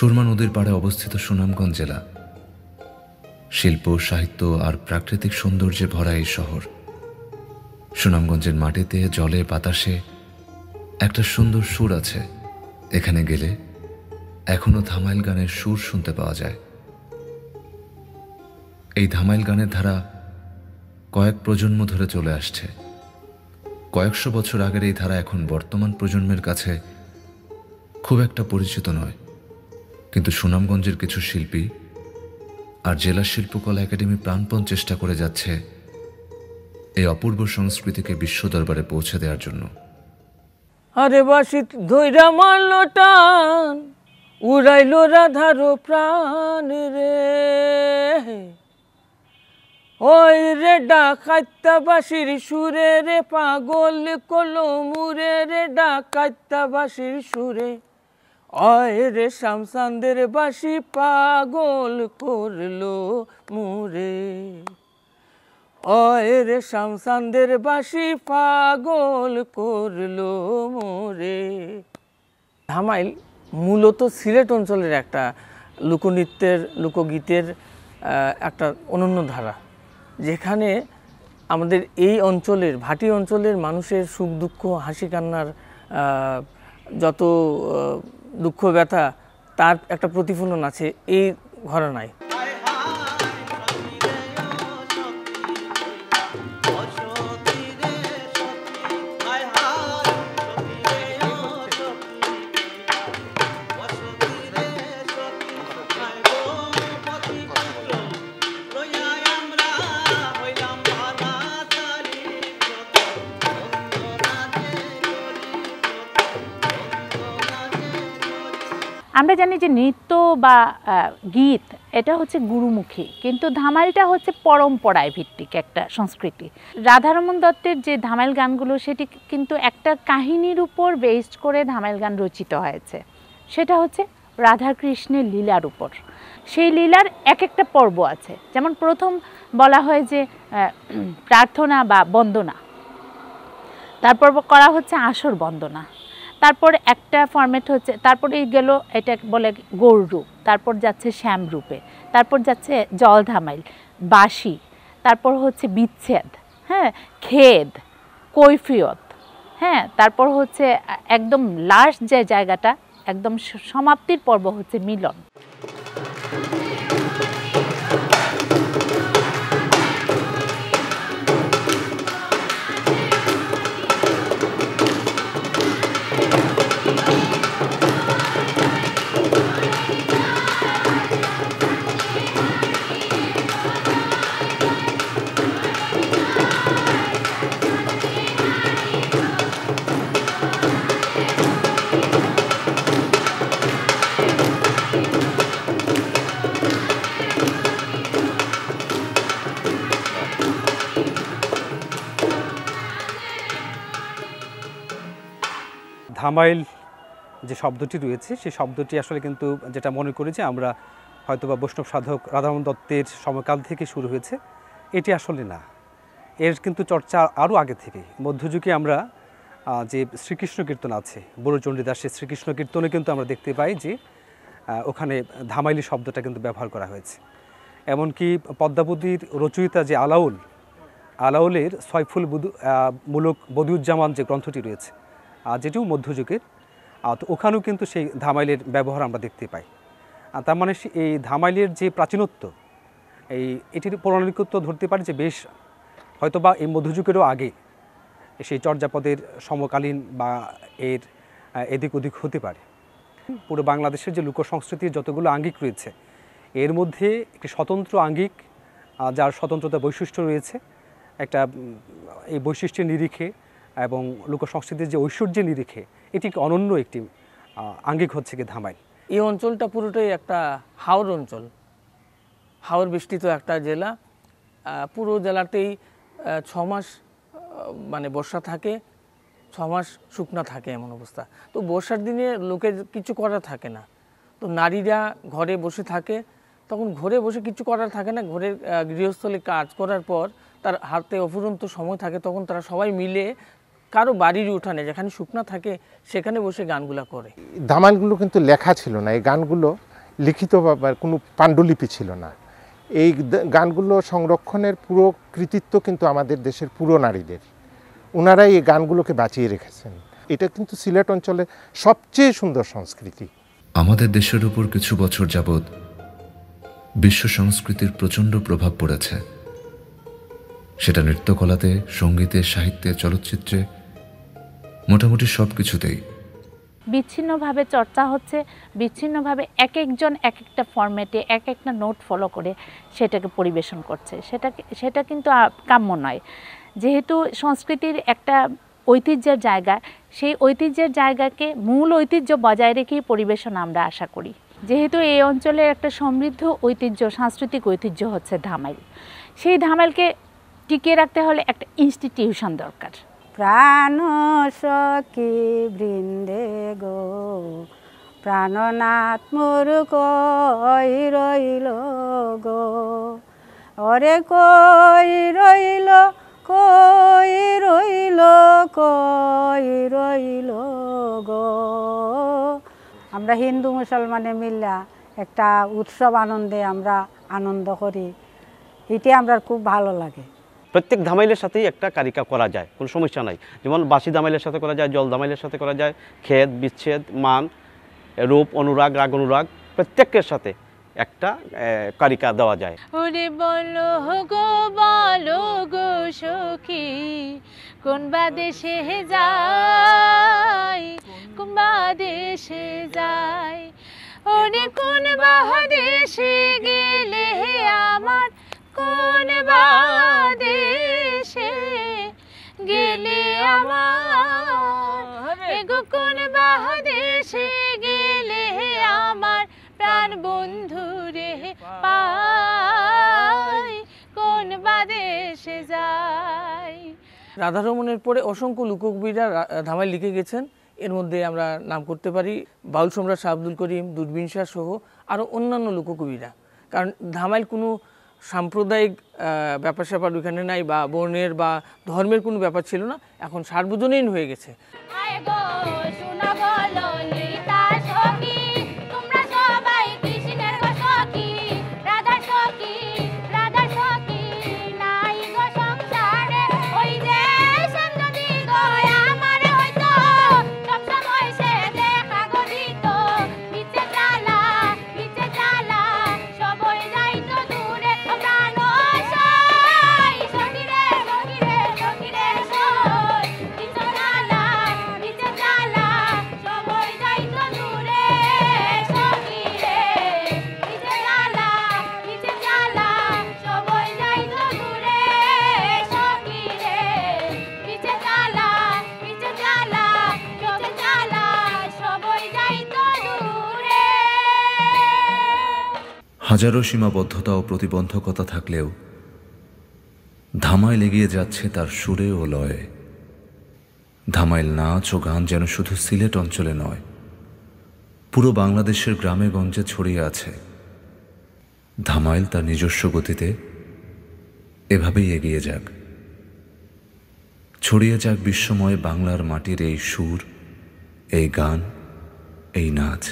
সুরমা নদীর পাড়ে অবস্থিত সুনামগঞ্জ জেলা। শিল্প, সাহিত্য আর প্রাকৃতিক সৌন্দর্যে ভরা এই শহর। সুনামগঞ্জের মাটিতে, জলে, বাতাসে একটা সুন্দর সুর আছে। এখানে গেলে এখনো ধামাইল গানের সুর শুনতে পাওয়া যায়। এই ধামাইল গানের ধারা কয়েক প্রজন্ম ধরে চলে আসছে। কয়েকশো বছর আগের এই ধারা এখন বর্তমান প্রজন্মের কাছে খুব একটা পরিচিত নয়, কিন্তু সুনামগঞ্জের কিছু শিল্পী আর জেলা শিল্পকলা একাডেমি প্রাণপণ চেষ্টা করে যাচ্ছে এই অপূর্ব সংস্কৃতিকে বিশ্ব দরবারে পৌঁছে দেওয়ার জন্য। আরে বাসিত ধৈরা মারল টান, উড়াইল রাধার প্রাণ রে, ওই রে ডাকাইতা বাসির সুরে রে, পাগল করলো মুরে রে, ডাকাইতা বাসির সুরে, ওই রে শামসানদের বাসি পাগল করলো মুরে, ওই রে শামসানদের বাসি পাগল করলো মোরে। ধামাইল মূলত সিলেট অঞ্চলের একটা লোকনৃত্যের, লোকগীতের একটা অনন্য ধারা, যেখানে আমাদের এই অঞ্চলের, ভাটি অঞ্চলের মানুষের সুখ দুঃখ, হাসি কান্নার যত দুঃখ ব্যথা, তার একটা প্রতিফলন আছে এই ঘরানায়। আমরা জানি যে নৃত্য বা গীত এটা হচ্ছে গুরুমুখী, কিন্তু ধামাইলটা হচ্ছে পরম্পরায় ভিত্তিক একটা সংস্কৃতি। রাধারমণ দত্তের যে ধামাইল গানগুলো, সেটি কিন্তু একটা কাহিনীর উপর বেসড করে ধামাইল গান রচিত হয়েছে। সেটা হচ্ছে রাধাকৃষ্ণের লীলার উপর। সেই লীলার এক একটা পর্ব আছে। যেমন প্রথম বলা হয় যে প্রার্থনা বা বন্দনা, তারপর করা হচ্ছে আসর বন্দনা, তারপর একটা ফরম্যাট হচ্ছে, তারপরে গেল এটা বলে গৌররূপ, তারপর যাচ্ছে শ্যামরূপে, তারপর যাচ্ছে জল ধামাইল, বাঁশি, তারপর হচ্ছে বিচ্ছেদ, হ্যাঁ, খেদ, কৈফিয়ত, হ্যাঁ, তারপর হচ্ছে একদম লাস্ট যে জায়গাটা, একদম সমাপ্তির পর্ব হচ্ছে মিলন। ধামাইল যে শব্দটি রয়েছে, সেই শব্দটি আসলে কিন্তু যেটা মনে করি যে আমরা হয়তোবা বৈষ্ণব সাধক রাধারমণ দত্তের সময়কাল থেকে শুরু হয়েছে, এটি আসলে না। এর কিন্তু চর্চা আরও আগে থেকেই। মধ্যযুগে আমরা যে শ্রীকৃষ্ণ কীর্তন আছে, বুড়ো চণ্ডীদাসের শ্রীকৃষ্ণ কীর্তনে কিন্তু আমরা দেখতে পাই যে ওখানে ধামাইলি শব্দটা কিন্তু ব্যবহার করা হয়েছে। এমনকি পদ্মাবতীর রচয়িতা যে আলাউলের সয়ফুল মুলুক বদিউজ্জামান যে গ্রন্থটি রয়েছে, যেটিও মধ্যযুগের, তো ওখানেও কিন্তু সেই ধামাইলের ব্যবহার আমরা দেখতে পাই। তার মানে এই ধামাইলের যে প্রাচীনত্ব, এটির পৌরাণিকত্ব ধরতে পারি যে বেশ হয়তোবা এই মধ্যযুগেরও আগে সেই চর্যাপদের সমকালীন বা এর এদিক ওদিক হতে পারে। পুরো বাংলাদেশের যে লোকসংস্কৃতির যতগুলো আঙ্গিক রয়েছে, এর মধ্যে একটি স্বতন্ত্র আঙ্গিক, যার স্বতন্ত্রতা বৈশিষ্ট্য রয়েছে, একটা এই বৈশিষ্ট্যের নিরিখে এবং লোকসংস্কৃতির যে ঐশ্বর্যের নিরিখে এটি অনন্য একটি আঙ্গিক হচ্ছে কি ধামাইল। এই অঞ্চলটা পুরোটাই একটা হাওর অঞ্চল, হাওর বেষ্টিত একটা জেলা। পুরো জেলাতেই 6 মাস মানে বর্ষা থাকে, 6 মাস শুকনা থাকে, এমন অবস্থা। তো বর্ষার দিনে লোকের কিছু করার থাকে না, তো নারীরা ঘরে বসে থাকে। তখন ঘরে বসে কিছু করার থাকে না, ঘরের গৃহস্থলী কাজ করার পর তার হাতে অফুরন্ত সময় থাকে, তখন তারা সবাই মিলে কারো বাড়ির উঠানে যেখানে শুকনা থাকে সেখানে বসে গানগুলা করে। ধামাইলগুলো কিন্তু লেখা ছিল না, এই গানগুলো লিখিত বা কোনো পাণ্ডুলিপি ছিল না। এই গানগুলো সংরক্ষণের পুরো কৃতিত্ব কিন্তু আমাদের দেশের পুরো নারীদের, ওনারাই এই গানগুলোকে বাঁচিয়ে রেখেছেন। এটা কিন্তু সিলেট অঞ্চলের সবচেয়ে সুন্দর সংস্কৃতি। আমাদের দেশের উপর কিছু বছর যাবৎ বিশ্ব সংস্কৃতির প্রচণ্ড প্রভাব পড়েছে, সেটা নৃত্যকলাতে, সঙ্গীতে, সাহিত্যে, চলচ্চিত্রে, মোটামুটি সব কিছুতেই। বিচ্ছিন্নভাবে চর্চা হচ্ছে, বিচ্ছিন্নভাবে এক একজন এক একটা ফরম্যাটে এক একটা নোট ফলো করে সেটাকে পরিবেশন করছে। সেটা কিন্তু কাম্য নয়। যেহেতু সংস্কৃতির একটা ঐতিহ্যের জায়গা, সেই ঐতিহ্যের জায়গাকে মূল ঐতিহ্য বজায় রেখেই পরিবেশন আমরা আশা করি। যেহেতু এই অঞ্চলের একটা সমৃদ্ধ ঐতিহ্য, সাংস্কৃতিক ঐতিহ্য হচ্ছে ধামাইল, সেই ধামাইলকে টিকিয়ে রাখতে হলে একটা ইনস্টিটিউশন দরকার। প্রাণ সখী বৃন্দে গো প্রাণনাথ মোর কই রইল গো, ওরে কই রইল, কই রইল, কই রইল গো। আমরা হিন্দু মুসলমানে মিল্লা একটা উৎসব আনন্দে আমরা আনন্দ করি, এটি আমরা খুব ভালো লাগে। প্রত্যেক ধামাইলের সাথেই একটা কারিকা করা যায়, কোনো সমস্যা নাই। যেমন বাঁশি ধামাইলের সাথে করা যায়, জল ধামাইলের সাথে করা যায়, খেদ, বিচ্ছেদ, মান, রূপ, অনুরাগ, রাগ, অনুরাগ, প্রত্যেকের সাথে একটা কারিকা দেওয়া যায়। ওরে বলো গো সখী কোন বাদেশে যায়, কোন বাদেশে যায়, ওরে কোন বাদেশে গেলে আমার, কোন বাদেশে গেলে আমার, এগো কোন বাদেশে গেলে আমার প্রাণ বন্ধু রে পাই, কোন বাদেশে যায়। রাধারমণের পরে অসংখ্য লোককবিরা ধামাইল লিখে গেছেন। এর মধ্যে আমরা নাম করতে পারি বাউল সম্রাট শাহ আব্দুল করিম, দূরবীন শাহ সহ আরও অন্যান্য লোককবিরা। কারণ ধামাইল কোনো সাম্প্রদায়িক ব্যাপার স্যাপার ওইখানে নাই, বা বর্ণের বা ধর্মের কোনো ব্যাপার ছিল না, এখন সার্বজনীন হয়ে গেছে। হাজারো সীমাবদ্ধতা ও প্রতিবন্ধকতা থাকলেও ধামাইল এগিয়ে যাচ্ছে তার সুরে ও লয়ে। ধামাইল নাচ ও গান যেন শুধু সিলেট অঞ্চলে নয়, পুরো বাংলাদেশের গ্রামে গঞ্জে ছড়িয়ে আছে। ধামাইল তার নিজস্ব গতিতে এভাবেই এগিয়ে যাক, ছড়িয়ে যাক বিশ্বময় বাংলার মাটির এই সুর, এই গান, এই নাচ।